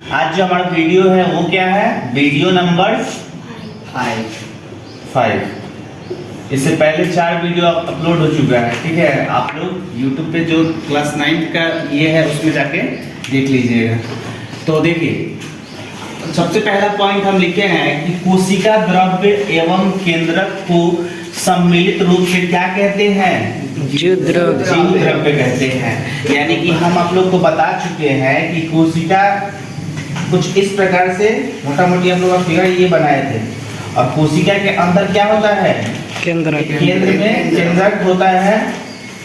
आज जो हमारा वीडियो है वो क्या है? Video number 5। इससे पहले 4 वीडियो अपलोड हो चुका है, ठीक है। आप लोग YouTube पे जो क्लास 9 का ये है उसमें जाके देख लीजिएगा। तो देखिए, सबसे पहला पॉइंट हम लिखे हैं कि कोशिका द्रव्य एवं केंद्रक को सम्मिलित रूप से क्या कहते हैं? जीव द्रव्य कहते हैं। यानी कि हम आप लोग को बता चुके हैं कि कोशिका कुछ इस प्रकार से मोटा मोटी हम लोग का फिगर ये बनाए थे, और कोशिका के अंदर क्या होता है? केंद्रक। केंद्र में केंद्रक होता है।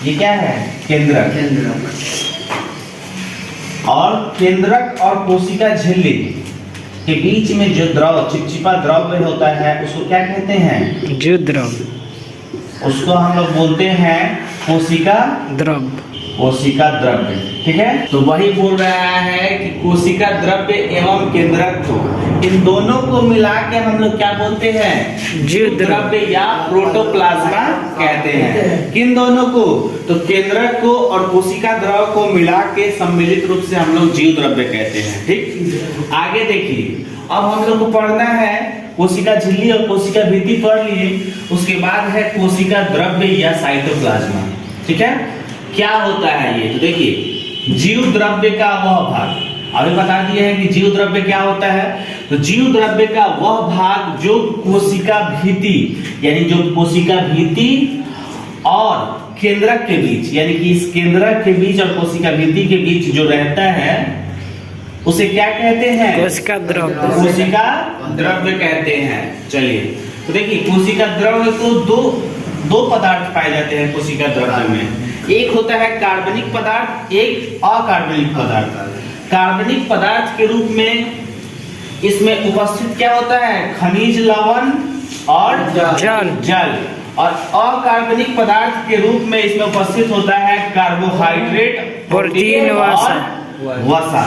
ये क्या है? केंद्रक। और केंद्रक और कोशिका झिल्ली के बीच में जो द्रव चिपचिपा द्रव्य होता है उसको क्या कहते हैं? जीव द्रव्य। उसको हम लोग बोलते हैं कोशिका द्रव्य। कोशिका द्रव्य, ठीक है। तो वही बोल रहा है कि कोशिका द्रव्य एवं केंद्रक को, इन दोनों को मिला के हम लोग क्या बोलते हैं? जीव द्रव्य या प्रोटोप्लाज्मा कहते हैं। किन दोनों को? तो केंद्रक को और कोशिका द्रव को मिला के सम्मिलित रूप से हम लोग जीव द्रव्य कहते हैं, ठीक। आगे देखिए, अब हम लोग को पढ़ना है कोशिका झिल्ली और कोशिका भित्ति पढ़ लिए, उसके बाद है कोशिका द्रव्य या साइटोप्लाज्मा, ठीक है। क्या होता है ये? तो देखिए, जीव द्रव्य का वह भाग, अभी बता दिए हैं कि जीव द्रव्य क्या होता है। तो जीव द्रव्य का वह भाग जो कोशिका भित्ति, यानी जो कोशिका भित्ति और केंद्रक के बीच, यानी कि इस केंद्रक के बीच और कोशिका भित्ति के बीच जो रहता है उसे क्या कहते हैं? कोशिका द्रव्य। कोशिका द्रव्य कहते हैं। चलिए, तो देखिए, कोशिका द्रव्य तो दो पदार्थ पाए जाते हैं कोशिका द्रव्य में। एक होता है कार्बनिक पदार्थ, एक अकार्बनिक पदार्थ। कार्बनिक पदार्थ के रूप में इसमें उपस्थित क्या होता है? खनिज लवण और जल। और अकार्बनिक पदार्थ के रूप में इसमें उपस्थित होता है कार्बोहाइड्रेट, प्रोटीन और वसा।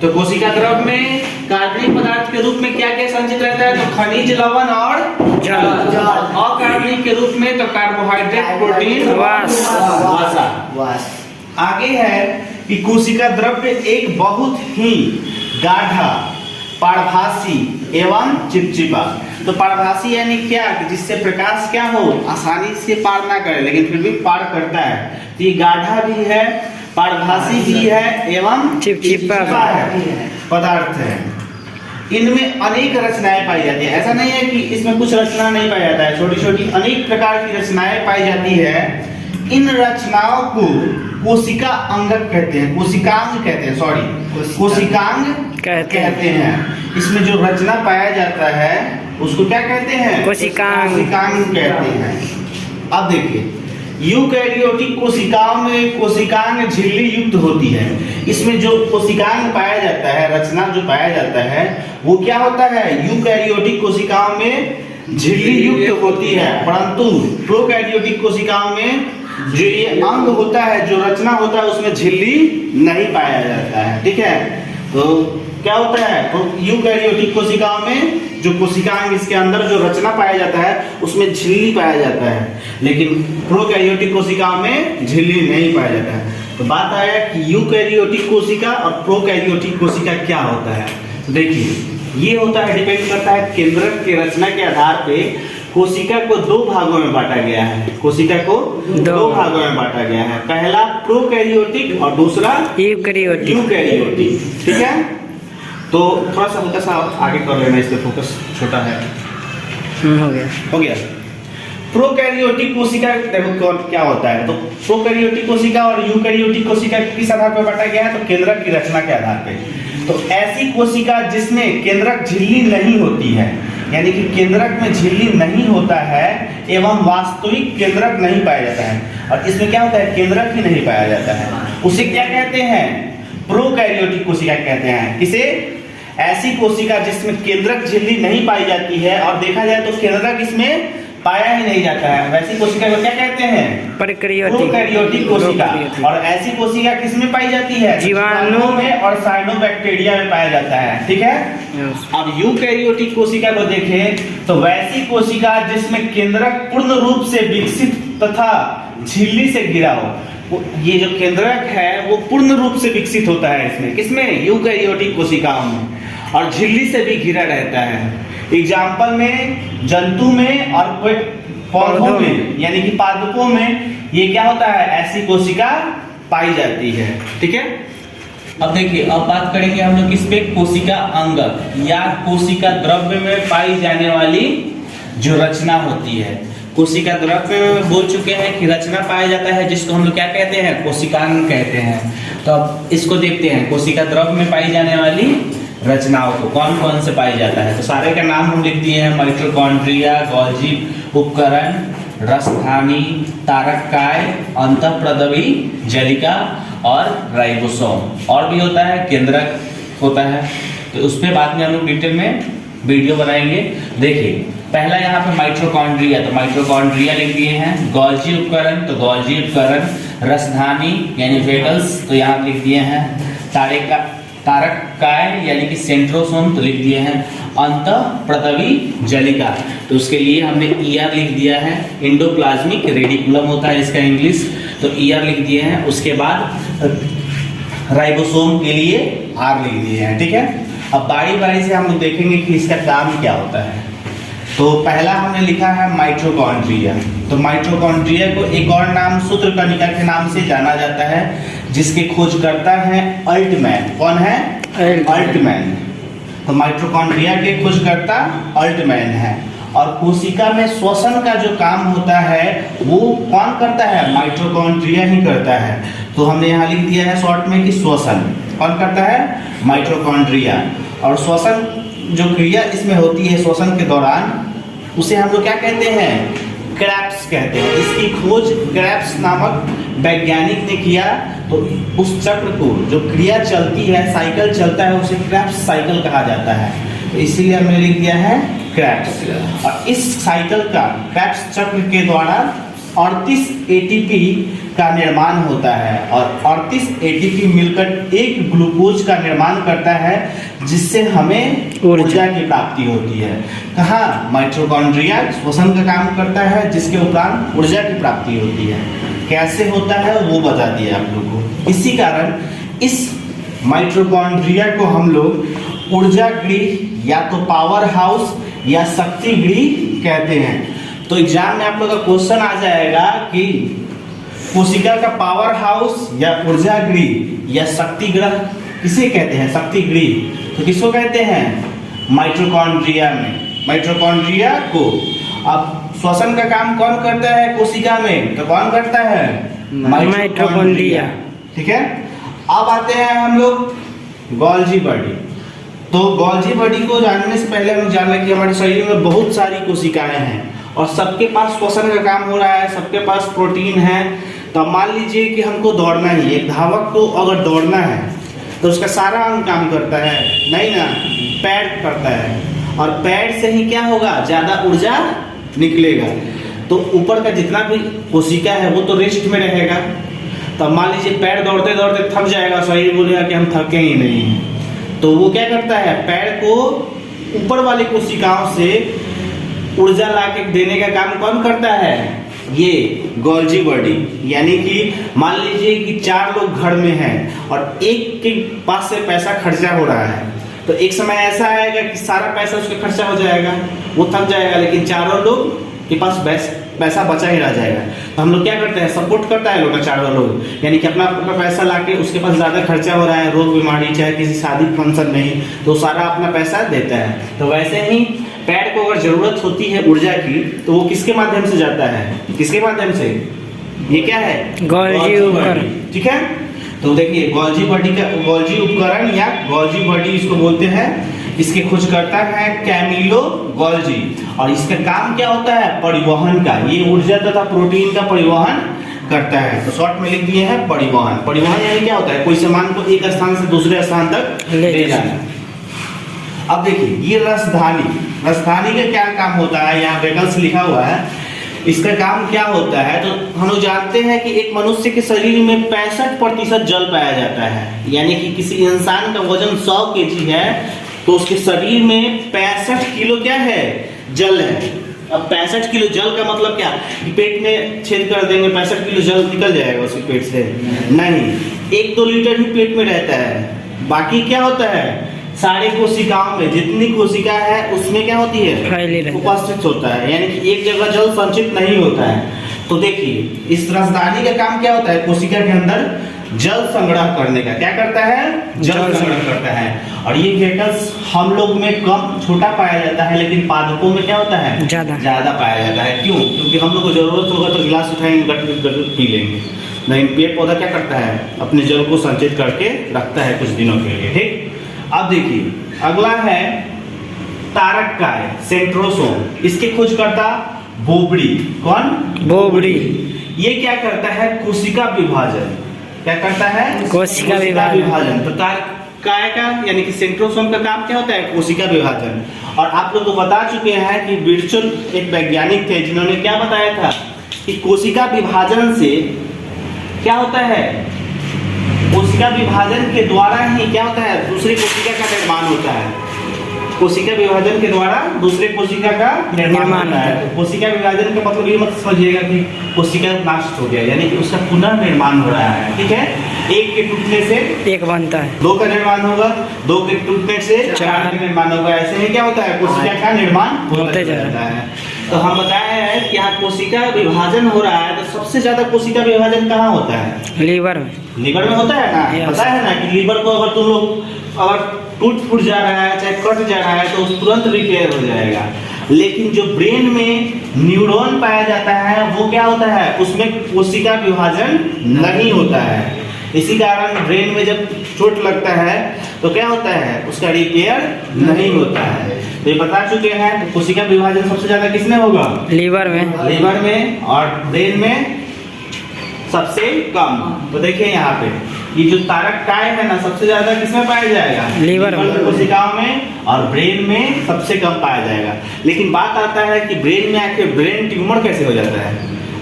तो कोशिका द्रव्य में कार्बनिक पदार्थ के रूप में क्या क्या संचित रहता है? तो खनिज लवण और जल। अकार्बनिक के रूप में तो कार्बोहाइड्रेट, प्रोटीन, वसा। आगे है कि कोशिका द्रव्य एक बहुत ही गाढ़ा, पारभासी एवं चिपचिपा। तो पारभासी यानी क्या? जिससे प्रकाश क्या हो, आसानी से पार ना करे लेकिन फिर भी पार करता है। तो ये गाढ़ा भी है, पारभासी भी है एवं चिपचिपा पदार्थ है। इनमें अनेक रचनाएं पाई जाती है। ऐसा नहीं है कि इसमें कुछ रचना नहीं पाया जाता है, छोटी छोटी अनेक प्रकार की रचनाएं पाई जाती है। इन रचनाओं को कोशिका अंगक कहते हैं, कोशिकांग कहते हैं, सॉरी कोशिकांग कहते हैं। इसमें जो रचना पाया जाता है उसको क्या कहते हैं? कोशिकांग कहते हैं। अब देखिए, यूकैरियोटिक कोशिकाओं में कोशिकांग झिल्ली युक्त होती है। इसमें जो कोशिकांग पाया जाता है, रचना जो पाया जाता है वो क्या होता है? यूकैरियोटिक कोशिकाओं में झिल्ली युक्त होती है, परंतु प्रोकैरियोटिक कोशिकाओं में जो ये अंग होता है, जो रचना होता है, उसमें झिल्ली नहीं पाया जाता है, ठीक है। तो क्या होता है? तो यूकैरियोटिक कोशिकाओं में जो कोशिकांग, इसके अंदर जो रचना पाया जाता है उसमें झिल्ली पाया जाता है, लेकिन प्रोकैरियोटिक कोशिकाओं में झिल्ली नहीं पाया जाता है। तो बात आया कि यूकैरियोटिक कोशिका और प्रोकैरियोटिक कोशिका क्या होता है। तो देखिए, ये होता है, डिपेंड करता है केंद्रक की रचना के आधार पे कोशिका को 2 भागों में बांटा गया है। कोशिका को 2 भागों में बांटा गया है। पहला प्रोकैरियोटिक और दूसरा यूकैरियोटिक, ठीक है। तो थोड़ा सा हल्का सा आगे कर लेना, इसमें फोकस छोटा है। हो गया। प्रोकैरियोटिक कोशिका देखो क्या होता है। तो प्रोकैरियोटिक कोशिका और यूकैरियोटिक कोशिका किस आधार पर बांटा गया है? तो केंद्रक की रचना के आधार पे। तो ऐसी कोशिका जिसमें केंद्रक झिल्ली नहीं होती है, यानी कि केंद्रक में झिल्ली नहीं होता है एवं वास्तविक केंद्रक नहीं पाया जाता है, और इसमें क्या होता है? केंद्रक ही नहीं पाया जाता है, उसे क्या कहते हैं? प्रोकैरियोटिक कोशिका कहते हैं। किसे? ऐसी कोशिका जिसमें केंद्रक झिल्ली नहीं पाई जाती है और देखा जाए तो केंद्रक इसमें पाया ही नहीं जाता है, वैसी कोशिका को क्या कहते हैं? प्रोकैरियोटिक कोशिका। और ऐसी कोशिका किसमें पाई जाती है? जीवाणु में और साइनोबैक्टीरिया में पाया जाता है, ठीक है। अब यूकैरियोटिक कोशिका को देखें तो वैसी कोशिका जिसमें केंद्रक पूर्ण रूप से विकसित तथा झिल्ली से घिरा हो। ये जो केंद्रक है वो पूर्ण रूप से विकसित होता है इसमें, किसमें? यूकैरियोटिक कोशिकाओं में। और झिल्ली से भी घिरा रहता है। एग्जाम्पल में जंतु में और पौधों में यानी कि पादपों में ये क्या होता है, ऐसी कोशिका पाई जाती है। ठीक है, अब देखिए, अब बात करेंगे हम लोग किस पे, कोशिका अंगक या कोशिका द्रव्य में पाई जाने वाली जो रचना होती है। कोशिका द्रव्य में बोल चुके हैं कि रचना पाया जाता है जिसको हम लोग क्या कहते हैं, कोशिकांग कहते हैं। तो अब इसको देखते हैं, कोशिका द्रव्य में पाई जाने वाली रचनाओं को कौन कौन से पाई जाता है। तो सारे का नाम हम लिख दिए हैं, माइटोकॉन्ड्रिया, गोल्जी उपकरण, रसधानी, तारककाय, अंतःप्रदवी जलिका और राइबोसोम। और भी होता है, केंद्रक होता है, तो उस पर बाद में हम लोग डिटेल में वीडियो बनाएंगे। देखिए, पहला यहाँ पे माइटोकॉन्ड्रिया, तो माइटोकॉन्ड्रिया लिख दिए हैं। गोल्जी उपकरण, तो गोल्जी उपकरण। रसधानी यानी वेगल्स, तो यहाँ लिख दिए हैं। तारककाय यानी कि सेंट्रोसोम, तो लिख दिए हैं। अंतःप्रदवी जलिका, तो उसके लिए हमने ईआर लिख दिया है। एंडोप्लाज्मिक रेडिकुलम होता है इसका इंग्लिश, तो ईआर लिख दिए हैं। उसके बाद राइबोसोम के लिए आर लिख दिए हैं। ठीक है, अब बारी बारी से हम लोग देखेंगे कि इसका काम क्या होता है। तो पहला हमने लिखा है माइटोकॉन्ड्रिया, तो माइटोकॉन्ड्रिया को एक और नाम सूत्रकणिका के नाम से जाना जाता है, जिसके खोज करता है अल्टमैन। कौन है, अल्टमैन। तो माइटोकॉन्ड्रिया के खोजकर्ता अल्टमैन है। और कोशिका में श्वसन का जो काम होता है वो कौन करता है, माइटोकॉन्ड्रिया ही करता है। तो हमने यहाँ लिख दिया है शॉर्ट में कि श्वसन कौन करता है, माइटोकॉन्ड्रिया। और श्वसन जो क्रिया इसमें होती है श्वसन के दौरान, उसे हम लोग क्या कहते हैं, क्रेब्स कहते हैं। इसकी खोज क्रेब्स नामक वैज्ञानिक ने किया। तो उस चक्र को जो क्रिया चलती है, साइकिल चलता है, उसे क्रेब्स साइकिल कहा जाता है। तो इसीलिए हमने लिख दिया है क्रेब्स। और इस साइकिल का, क्रेब्स चक्र के द्वारा 38 एटीपी का निर्माण होता है और 38 एटीपी मिलकर एक ग्लूकोज का निर्माण करता है, जिससे हमें ऊर्जा की प्राप्ति होती है। कहाँ, माइटोकॉन्ड्रिया श्वसन का काम करता है, जिसके उपरांत ऊर्जा की प्राप्ति होती है। कैसे होता है वो बता दिया आप लोगों को। इसी कारण इस माइटोकॉन्ड्रिया को हम लोग ऊर्जा गृह या तो पावर हाउस या शक्ति गृह कहते हैं। तो एग्जाम में आप लोग का क्वेश्चन आ जाएगा कि कोशिका का पावर हाउस या ऊर्जा गृह या शक्ति गृह किसे कहते हैं, शक्ति गृह तो किसको कहते हैं, माइटोकॉन्ड्रिया में, माइटोकॉन्ड्रिया को। अब श्वसन का काम कौन करता है कोशिका में, तो कौन करता है, माइटोकॉन्ड्रिया। ठीक है, अब आते हैं हम लोग गोल्जी बॉडी। तो गोल्जी बॉडी को जानने से पहले हम जान लें कि हमारे शरीर में बहुत सारी कोशिकाएं हैं और सबके पास श्वसन का काम हो रहा है, सबके पास प्रोटीन है। तो मान लीजिए कि हमको दौड़ना ही है, एक धावक को अगर दौड़ना है तो उसका सारा अंग काम करता है, नहीं ना, पैर करता है और पैर से ही क्या होगा, ज़्यादा ऊर्जा निकलेगा। तो ऊपर का जितना भी कोशिका है वो तो रेस्ट में रहेगा। तो मान लीजिए पैर दौड़ते दौड़ते थक जाएगा, शरीर बोलेगा कि हम थके ही नहीं हैं, तो वो क्या करता है, पैर को ऊपर वाली कोशिकाओं से ऊर्जा ला के देने का काम कौन करता है, ये गोल्जी बॉडी। यानी कि मान लीजिए कि 4 लोग घर में हैं और एक के पास से पैसा खर्चा हो रहा है, तो एक समय ऐसा आएगा कि सारा पैसा उसका खर्चा हो जाएगा, वो थक जाएगा, लेकिन चारों लोग के पास पैसा बचा ही रह जाएगा। तो हम लोग क्या करते हैं, सपोर्ट करता है लोग, चारों लोग, यानी कि अपना पैसा लाके उसके पास ज़्यादा खर्चा हो रहा है, रोग बीमारी चाहे किसी शादी फंक्शन में, तो सारा अपना पैसा देता है। तो वैसे ही पैर को अगर जरूरत होती है ऊर्जा की तो वो किसके माध्यम से जाता है, किसके माध्यम से, ये क्या है, गोल्जी उपकरण। ठीक है, तो देखिए गोल्जी बॉडी का, गोल्जी उपकरण या गोल्जी बॉडी इसको बोलते हैं। इसके खोजकर्ता है कैमिलो गोल्जी और इसका काम क्या होता है, परिवहन का। ये ऊर्जा तथा प्रोटीन का परिवहन करता है। तो शॉर्ट में लिख दिए हैं परिवहन। परिवहन यानी क्या होता है, कोई सामान को एक स्थान से दूसरे स्थान तक ले जाना। अब देखिए ये रसधानी, रसधानी का क्या काम होता है, यहाँ वेगल्स लिखा हुआ है, इसका काम क्या होता है। तो हम लोग जानते हैं कि एक मनुष्य के शरीर में 65% जल पाया जाता है, यानी कि किसी इंसान का वजन 100 kg है तो उसके शरीर में 65 किलो क्या है, जल है। अब 65 किलो जल का मतलब क्या, कि पेट में छेद कर देंगे 65 किलो जल निकल जाएगा उसके पेट से, नहीं, 1-2 लीटर ही पेट में रहता है। बाकी क्या होता है, सारे कोशिकाओं में जितनी कोशिका है उसमें क्या होती है, उपस्थित होता है, यानी कि एक जगह जल संचित नहीं होता है। तो देखिए इस रसदानी का काम क्या होता है, कोशिका के अंदर जल संग्रह करने का। क्या करता है, जल संग्रह करता है। और ये वेटल्स हम लोग में कम छोटा पाया जाता है, लेकिन पादपों में क्या होता है, ज्यादा पाया जाता है। क्यों? क्योंकि हम लोग को जरूरत होगा तो गिलास उठाएंगे, गट पी लेंगे। नहीं, पेड़ पौधा क्या करता है, अपने जल को संचित करके रखता है कुछ दिनों के लिए। ठीक, अब देखिए अगला है तारककाय, सेंट्रोसोम। इसके खोजकर्ता बोबड़ी। कौन? बोबड़ी। ये क्या करता है, कोशिका विभाजन। क्या करता है, कोशिका विभाजन। तो तारककाय का यानी कि सेंट्रोसोम का काम क्या होता है, कोशिका विभाजन। और आप लोग को बता चुके हैं कि विर्चुअल एक वैज्ञानिक थे जिन्होंने क्या बताया था कि कोशिका विभाजन से क्या होता है, कोशिका विभाजन के द्वारा ही क्या होता है, दूसरी कोशिका का निर्माण होता है। कोशिका विभाजन के द्वारा दूसरे कोशिका का निर्माण होता है। तो कोशिका विभाजन का मतलब ये मत समझिएगा कि कोशिका नष्ट हो गया, यानी कि उसका पुनर्निर्माण हो रहा है। ठीक है, एक के टूटने से एक बनता है, दो का निर्माण होगा, दो के टूटने से चार का निर्माण होगा। ऐसे में क्या होता है, कोशिका का निर्माण होता जाता है। तो हम बताए हैं कि यहाँ कोशिका विभाजन हो रहा है, तो सबसे ज्यादा कोशिका विभाजन कहाँ होता है, लीवर में। लीवर में होता है ना, पता है ना कि लीवर को अगर तुम लोग अगर टूट फूट जा रहा है, चाहे कट जा रहा है, तो तुरंत रिपेयर हो जाएगा। लेकिन जो ब्रेन में न्यूरॉन पाया जाता है वो क्या होता है, उसमें कोशिका विभाजन नहीं होता है। इसी कारण ब्रेन में जब चोट लगता है तो क्या होता है, उसका रिपेयर नहीं होता है। तो ये बता चुके हैं, तो कोशिका विभाजन सबसे ज्यादा किसमें होगा, लीवर में। लीवर में, और ब्रेन में सबसे कम। तो देखिए यहाँ पे ये जो तारककाय है ना, सबसे ज्यादा किसमें पाया जाएगा, लीवर कोशिकाओं में, और ब्रेन में सबसे कम पाया जाएगा। लेकिन बात आता है कि ब्रेन में आके ब्रेन ट्यूमर कैसे हो जाता है।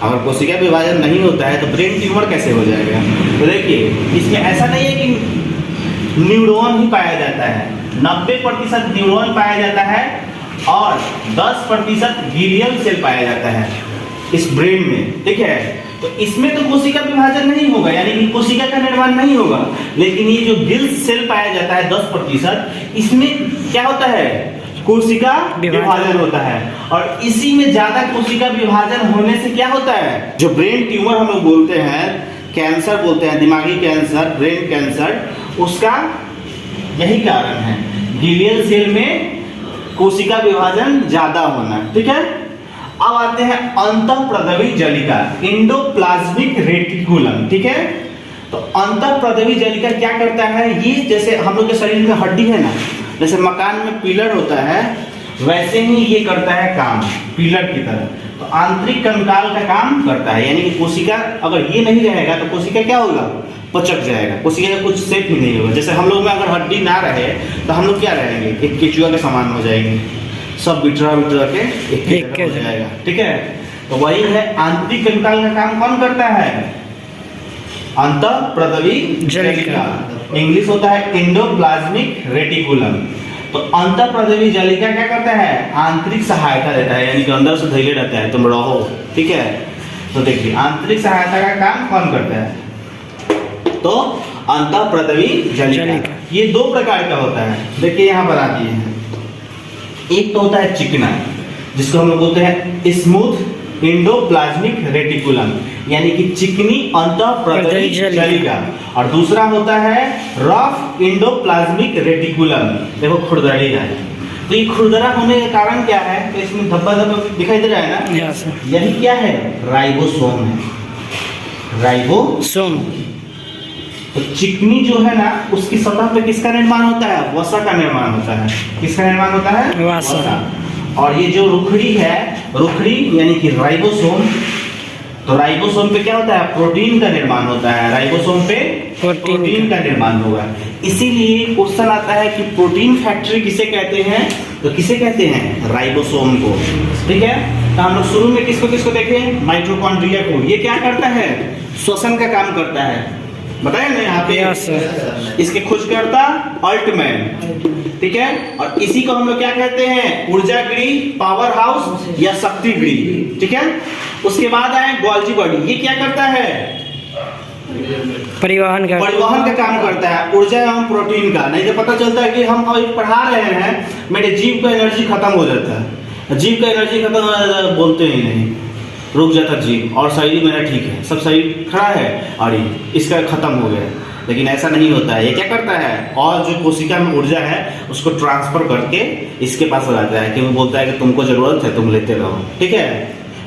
अगर कोशिका विभाजन नहीं होता है तो ब्रेन ट्यूमर कैसे हो जाएगा। तो देखिए इसमें ऐसा नहीं है कि न्यूरॉन ही पाया जाता है, 90% न्यूरॉन पाया जाता है और 10% ग्लियल सेल पाया जाता है इस ब्रेन में। ठीक है, तो इसमें तो कोशिका विभाजन नहीं होगा, यानी कि कोशिका का निर्माण नहीं होगा। लेकिन ये जो गिल सेल पाया जाता है 10%, इसमें क्या होता है, कोशिका विभाजन होता है। और इसी में ज्यादा कोशिका विभाजन होने से क्या होता है, जो ब्रेन ट्यूमर हम लोग बोलते हैं, कैंसर बोलते हैं, दिमागी कैंसर, ब्रेन कैंसर, उसका यही कारण है, ग्लियल सेल में कोशिका विभाजन ज्यादा होना। ठीक है, अब आते हैं अंतःप्रदवी जलिका, एंडोप्लाज्मिक रेटिकुलम। ठीक है, तो अंतःप्रदवी जलिका क्या करता है, ये जैसे हम लोग के शरीर में हड्डी है ना, जैसे मकान में पिलर होता है, वैसे ही ये करता है काम पिलर की तरह। तो आंतरिक कंकाल का काम करता है, यानी कि कोशिका अगर ये नहीं रहेगा तो कोशिका क्या होगा, पचक जाएगा, कोशिका का कुछ सेफ ही नहीं होगा। जैसे हम लोग में अगर हड्डी ना रहे तो हम लोग क्या रहेंगे, एक केचुआ के समान हो जाएंगे, सब बिटरा के एक हो जाएगा। ठीक है, तो वही है आंतरिक कंकाल का काम कौन करता है, अंतःप्रदवी जलिका। इंग्लिश होता है एंडोप्लाज्मिक रेटिकुलम। तो अंतःप्रदवी जलिका क्या करता है, आंतरिक सहायता देता है, यानी कि अंदर से धैर्य रहता है, तुम रहो। ठीक है, तो देखिए आंतरिक सहायता का काम कौन करता है, तो अंतःप्रदवी जलिका। ये दो प्रकार का होता है, देखिए यहाँ बना दिए हैं। एक तो होता है चिकना, जिसको हम लोग बोलते हैं स्मूथ एंडोप्लाज्मिक रेटिकुलम, यानी कि चिकनी अंतःप्रदवी जलिका। और दूसरा होता है रफ एंडोप्लाज्मिक रेटिकुलम, देखो खुरदरी है। तो ये खुरदरा होने का कारण क्या है, तो इसमें धब्बा धब्बा दिखाई दे रहा है ना, यही क्या है, राइबोसोम है, राइबोसोम। तो चिकनी जो है ना, उसकी सतह पे किसका निर्माण होता है, वसा का निर्माण होता है। किसका निर्माण होता है, वसा। और ये जो रुखड़ी है, रुखड़ी यानी कि राइबोसोम, तो राइबोसोम पे क्या होता है, प्रोटीन का निर्माण होता है, राइबोसोम पे प्रोटीन का निर्माण होगा। इसीलिए क्वेश्चन आता है कि प्रोटीन फैक्ट्री किसे कहते हैं, तो किसे कहते हैं, राइबोसोम को। ठीक है, तो हम लोग शुरू में किसको किसको देखें, माइटोकॉन्ड्रिया को। ये क्या करता है, श्वसन का काम करता है, बताया ना यहाँ पे। इसके खोजकर्ता अल्टमैन। ठीक है, और इसी को हम लोग क्या कहते हैं, ऊर्जा गृह, पावर हाउस या शक्ति गृह। ठीक है, उसके बाद आए गोल्जी बॉडी। ये क्या करता है, परिवहन का काम करता है। ऊर्जा एवं प्रोटीन का। नहीं तो पता चलता है कि हम अभी पढ़ा रहे हैं, मेरे जीव का एनर्जी खत्म हो जाता है। जीव का एनर्जी खत्म हो जाता है, बोलते ही नहीं, रुक जाता जीव, और शरीर मेरा ठीक है, सब शरीर खड़ा है और इसका खत्म हो गया। लेकिन ऐसा नहीं होता है। ये क्या करता है, और जो कोशिका में ऊर्जा है उसको ट्रांसफर करके इसके पास हो जाता है, कि वो बोलता है कि तुमको जरूरत है, तुम लेते रहो। ठीक है,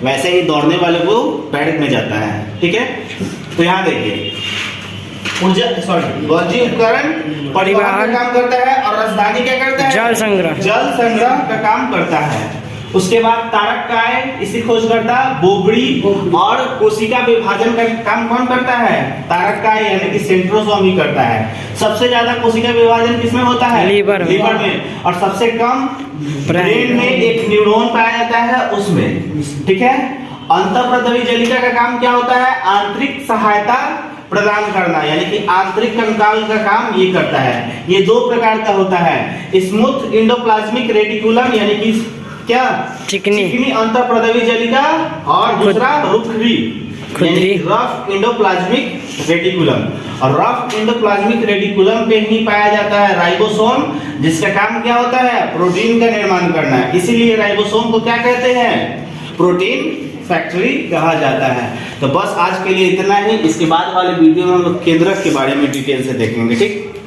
वैसे ही दौड़ने वाले को पैड में जाता है। ठीक है, तो यहाँ देखिए, ऊर्जा जीव उपकरण परिवहन का काम करता है, और राजधानी क्या करता है, जल संग्रह का काम करता है। उसके बाद तारक काय इसी खोज करता, बोगड़ी और कोशिका विभाजन का काम कौन करता है, तारक काय यानी कि सेंट्रोसोम करता है। सबसे ज्यादा कोशिका विभाजन किसमें होता है, लीवर में, और सबसे कम ब्रेन में एक न्यूरॉन पाया जाता है उसमें। ठीक है, अंतःप्रद्रवी जलिका का काम क्या होता है, आंतरिक सहायता प्रदान करना, यानी कि आंतरिक कंकाल का काम ये करता है। ये दो प्रकार का होता है, स्मूथ एंडोप्लाज्मिक रेटिकुलम यानी कि क्या, चिकनी अंतःप्रद्रवी जलिका, और दूसरा रुखरी रफ एंडोप्लाज्मिक रेटिकुलम। और रफ एंडोप्लाज्मिक रेटिकुलम पे ही पाया जाता है राइबोसोम, जिसका काम क्या होता है, प्रोटीन का निर्माण करना है। इसीलिए राइबोसोम को क्या कहते हैं, प्रोटीन फैक्ट्री कहा जाता है। तो बस आज के लिए इतना ही। इसके बाद वाले वीडियो में हम लोग केंद्रक के बारे में डिटेल से देखेंगे। ठीक।